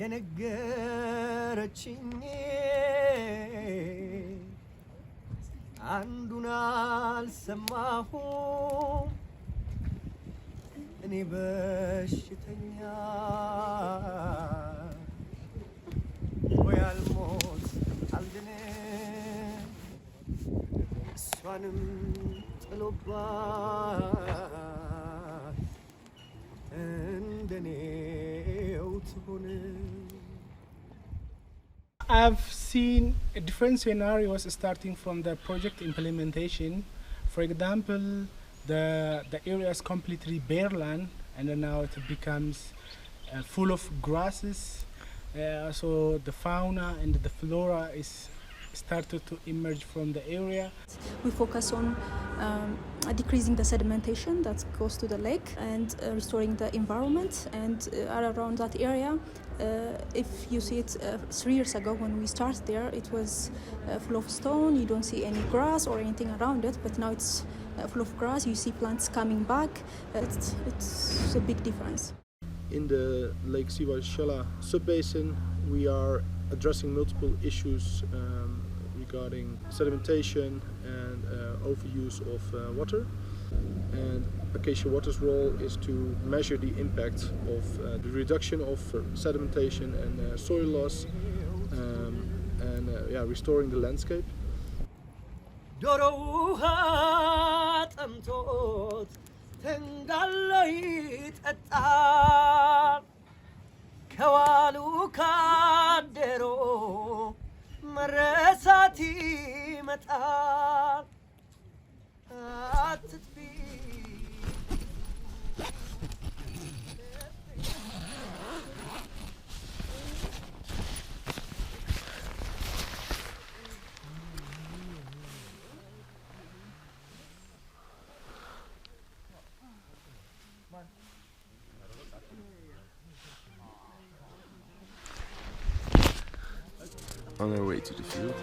የነገረችኝ አንዱን አልሰማሁም እኔ በሽተኛ ወይ አልሞት አልድንም እሷንም ጥሎባት እንደኔው ትሆን I've seen different scenarios starting from the project implementation. For example, the area is completely bare land, and then now it becomes full of grasses. So the fauna and the flora is started to emerge from the area. We focus on decreasing the sedimentation that goes to the lake and restoring the environment. And around that area, if you see it 3 years ago when we started there, it was full of stone. You don't see any grass or anything around it, but now it's full of grass. You see plants coming back. It's a big difference. In the Lake Siwa-Shala sub-basin, we are addressing multiple issues regarding sedimentation and overuse of water. And Acacia Water's role is to measure the impact of the reduction of sedimentation and soil loss and restoring the landscape. መረሳቲ መጣል አትጥፊ On our way to the field.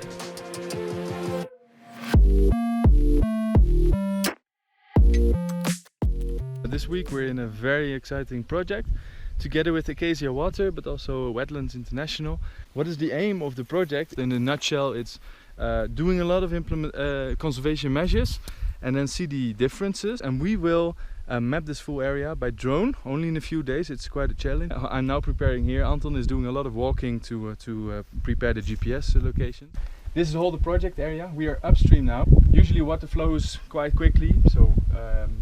This week we're in a very exciting project together with Acacia Water, but also Wetlands International. What is the aim of the project? In a nutshell, it's doing a lot of conservation measures and then see the differences, and we will map this full area by drone only in a few days. It's quite a challenge. I'm now preparing here. Anton is doing a lot of walking to prepare the GPS location. This is all the project area. We are upstream now. Usually water flows quite quickly, so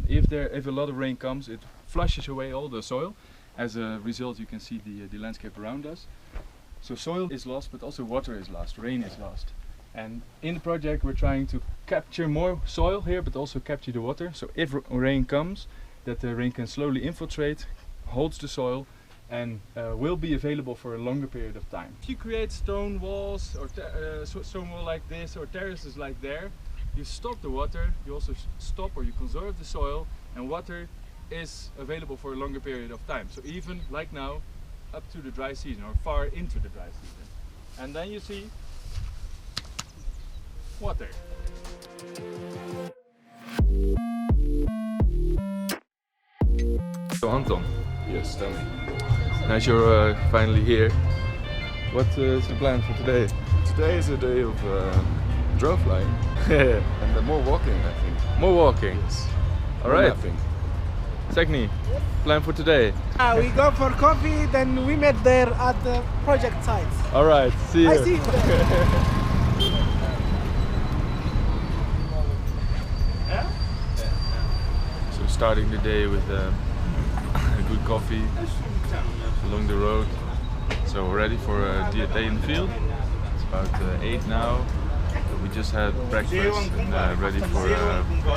if a lot of rain comes, it flushes away all the soil. As a result, you can see the landscape around us. So soil is lost, but also water is lost, rain is lost. And in the project we're trying to capture more soil here, but also capture the water. So if rain comes, that the rain can slowly infiltrate, holds the soil, and will be available for a longer period of time. If you create stone walls or stone wall like this or terraces like there, you stop the water, you also stop or you conserve the soil, and water is available for a longer period of time. So even like now, up to the dry season or far into the dry season. And then you see water. So Anton. Yes, tell me. Now you're finally here. What is the plan for today? Today is a day of drone flying and more walking, I think. More walking. Yes. All right. Napping. Segni, plan for today. We go for coffee, then we met there at the project site. All right. See you. I see you there. So starting the day with a good coffee along the road. So we're ready for a day in the field. It's about 8 now. We just had breakfast and ready for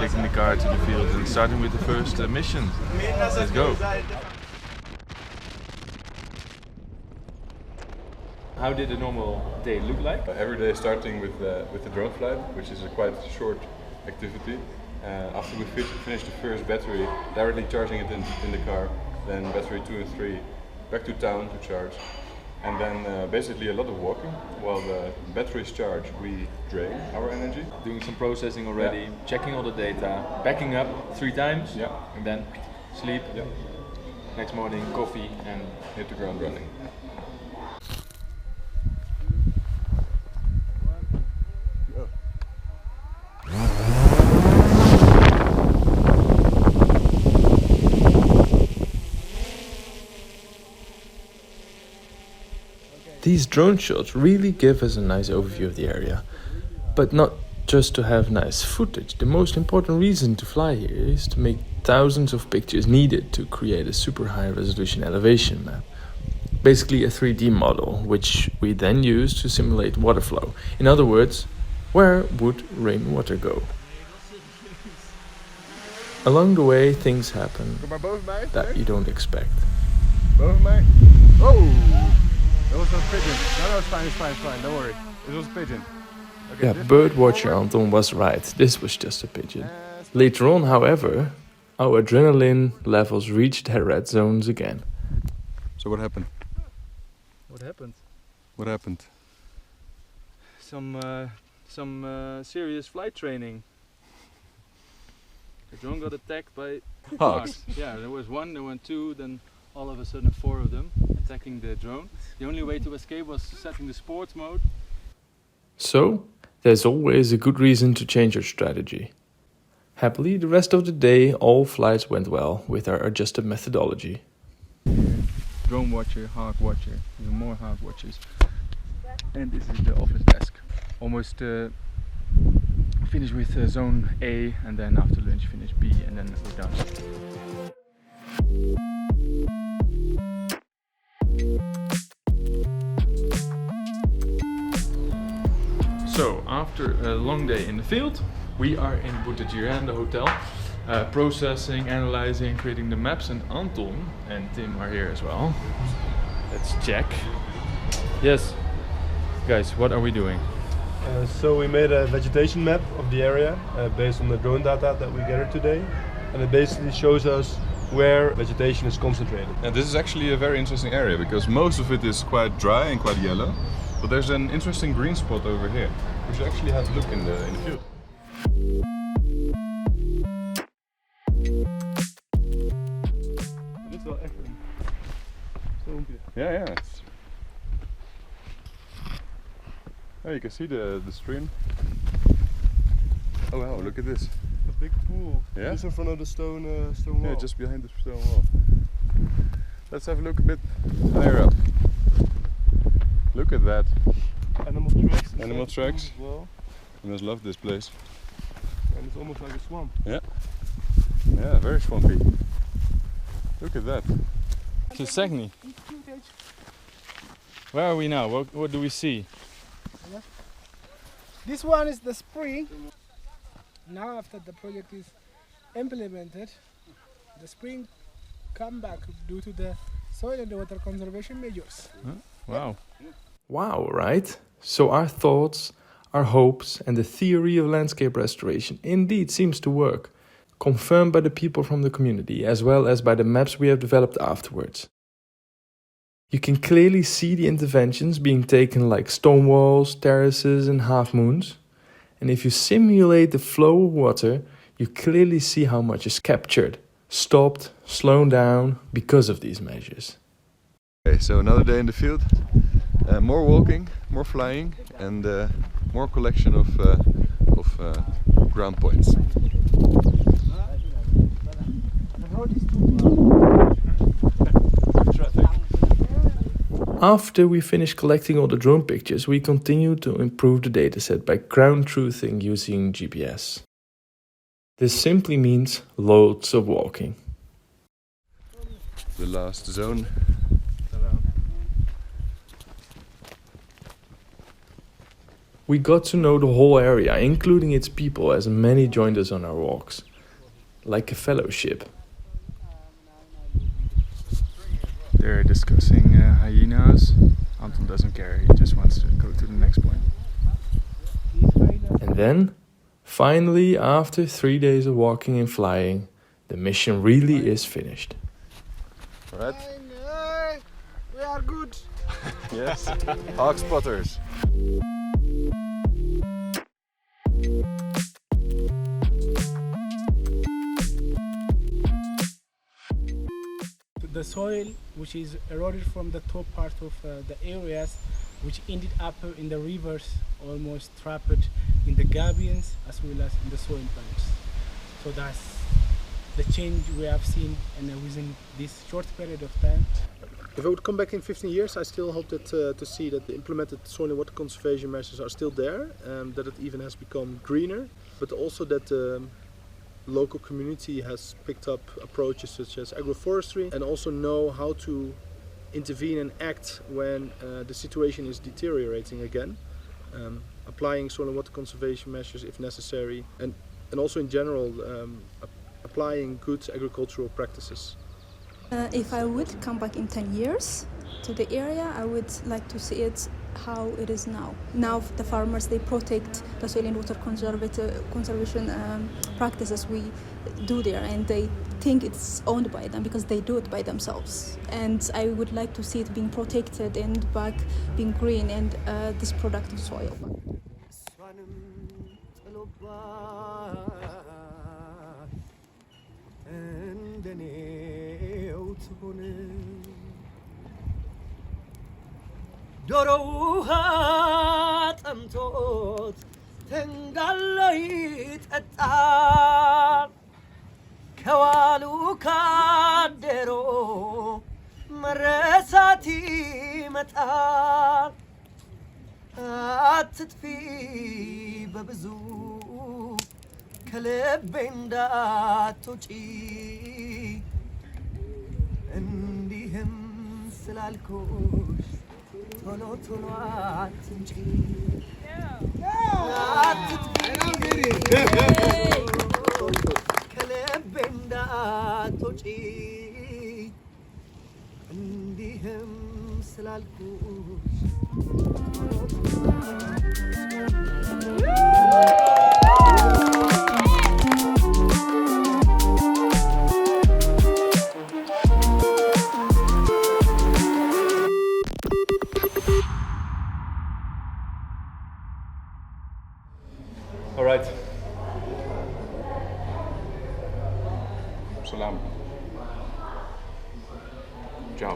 taking the car to the field and starting with the first mission. Let's go. How did a normal day look like? Every day starting with the drone flight, which is a quite short activity. After we finish the first battery, directly charging it in the car, then battery 2 and 3 back to town to charge. And then basically a lot of walking. While the batteries charge, we drain our energy. Doing some processing already, checking all the data, backing up 3 times, and then sleep. Next morning, coffee and hit the ground running. These drone shots really give us a nice overview of the area, but not just to have nice footage. The most important reason to fly here is to make thousands of pictures needed to create a super high resolution elevation map. Basically a 3D model, which we then use to simulate water flow. In other words, where would rainwater go? Along the way, things happen that you don't expect. Boven mij. Oh! That was a pigeon. No, it's fine, don't worry. It was a pigeon. Okay, Yeah, birdwatcher Anton was right. This was just a pigeon. Later on, however, our adrenaline levels reached their red zones again. So what happened? What happened? What happened? Some serious flight training. The drone got attacked by Hawks. Yeah, there was one, there were two, then all of a sudden 4 of them attacking the drone. The only way to escape was setting the sports mode. So, there's always a good reason to change your strategy. Happily, the rest of the day, all flights went well with our adjusted methodology. Drone watcher, hawk watcher, even more hawk watchers. And this is the office desk. Almost finished with zone A, and then after lunch finish B, and then we're done. So, after a long day in the field, we are in Boutagira, the hotel, processing, analyzing, creating the maps, and Anton and Tim are here as well. Let's check. Yes, guys, what are we doing? So we made a vegetation map of the area based on the drone data that we gathered today, and it basically shows us where vegetation is concentrated. And this is actually a very interesting area because most of it is quite dry and quite yellow, but there's an interesting green spot over here. We should actually have a look in the field. Dit is wel echt een stroompje. Yeah. Oh, you can see the stream. Oh wow, look at this. A big pool. Yeah? Just in front of the stone wall. Yeah, just behind the stone wall. Let's have a look a bit higher up. Look at that. Animal tracks. Animal tracks. As well. You must love this place. And it's almost like a swamp. Yeah, very swampy. Look at that. To Sagni. Where are we now? What do we see? This one is the spring. Now after the project is implemented, the spring come back due to the soil and the water conservation measures. Wow. Wow, right? So our thoughts, our hopes, and the theory of landscape restoration indeed seems to work, confirmed by the people from the community as well as by the maps we have developed afterwards. You can clearly see the interventions being taken like stone walls, terraces, and half moons. And if you simulate the flow of water, you clearly see how much is captured, stopped, slowed down because of these measures. Okay, so another day in the field. More walking, more flying, and more collection of ground points. After we finished collecting all the drone pictures, we continued to improve the dataset by ground truthing using GPS. This simply means loads of walking. The last zone. We got to know the whole area, including its people, as many joined us on our walks. Like a fellowship. They're discussing hyenas. Anton doesn't care, he just wants to go to the next point. And then, finally, after 3 days of walking and flying, the mission really is finished. Alright? We are good. Yes. Hawk spotters. The soil which is eroded from the top part of the areas which ended up in the rivers, almost trapped in the gabions as well as in the soil pipes. So that's the change we have seen within this short period of time. If I would come back in 15 years, I still hope that to see that the implemented soil and water conservation measures are still there, that it even has become greener, but also that the local community has picked up approaches such as agroforestry and also know how to intervene and act when the situation is deteriorating again, applying soil and water conservation measures if necessary, and also in general applying good agricultural practices. If I would come back in 10 years to the area, I would like to see it how it is now. Now the farmers, they protect the soil and water conservation practices we do there, and they think it's owned by them because they do it by themselves. And I would like to see it being protected and back being green and this productive soil. ዶሮ ውሃ ጠምቶት ተንጋሎ ይጠጣል ከዋሉ ካደሮ መረሳት ይመጣል አትጥፊ በብዙ ከልቤ እንዳትወጪ እንዲህም ስላልኩሽ ቶሎ ቶሎ አትምጪ ከልቤ እንዳትወጪ እንዲህም ስላልኩሽ All right. Salam. Ciao.